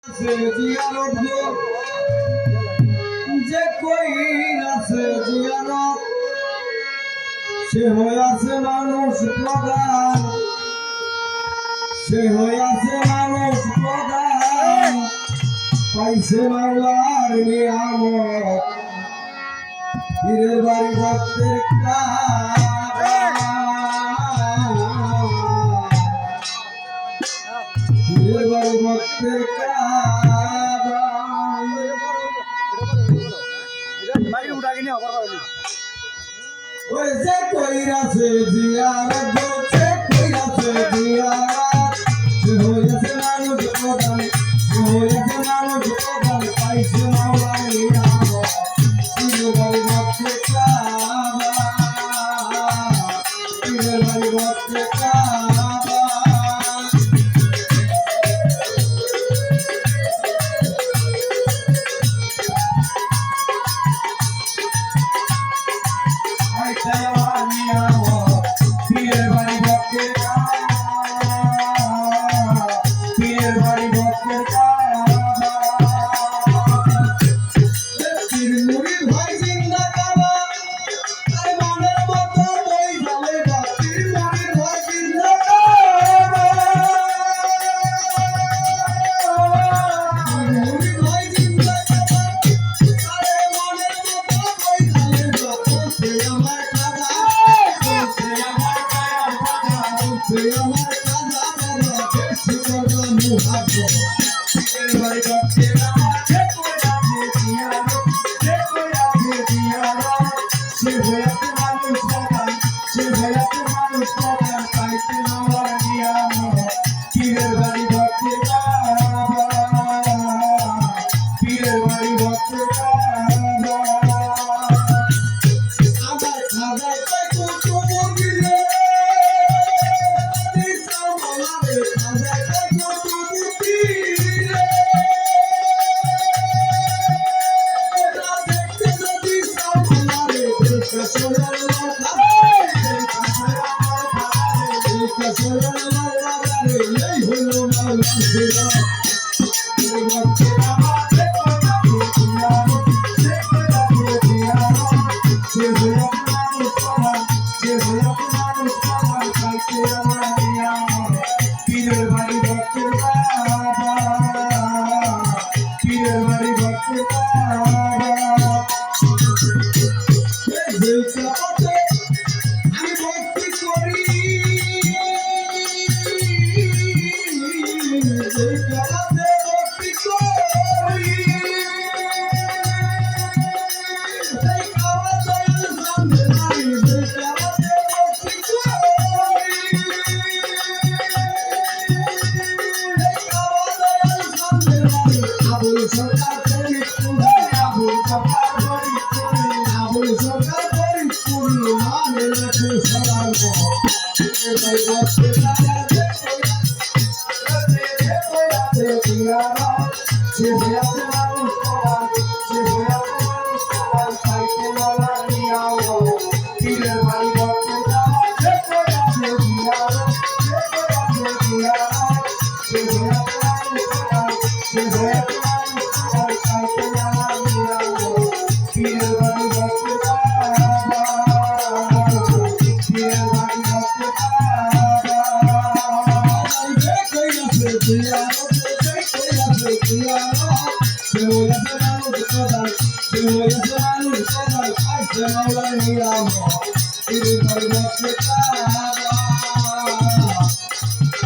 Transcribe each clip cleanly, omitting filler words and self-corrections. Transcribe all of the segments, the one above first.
যে কই আছে জিয়ারত সে হইয়াছে মানুষ প্রধান, সে হইয়াছে মানুষ প্রধান, পাইছে মাওলার নিয়ামত পীরের বাড়ি ভক্তের পীরের বাড়ি ভক্তের ওই যে কইরাছে জিয়ারত, যে কইরাছে জিয়ারত সে হইয়াছে মানুষ প্রধান, সে হইয়াছে মানুষ প্রধান, পাইছে মাওলার নিয়ামত পীরের বাড়ি ভক্তের পীরের বাড়ি ভক্তের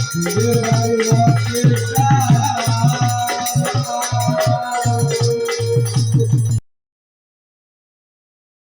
Everybody wants it.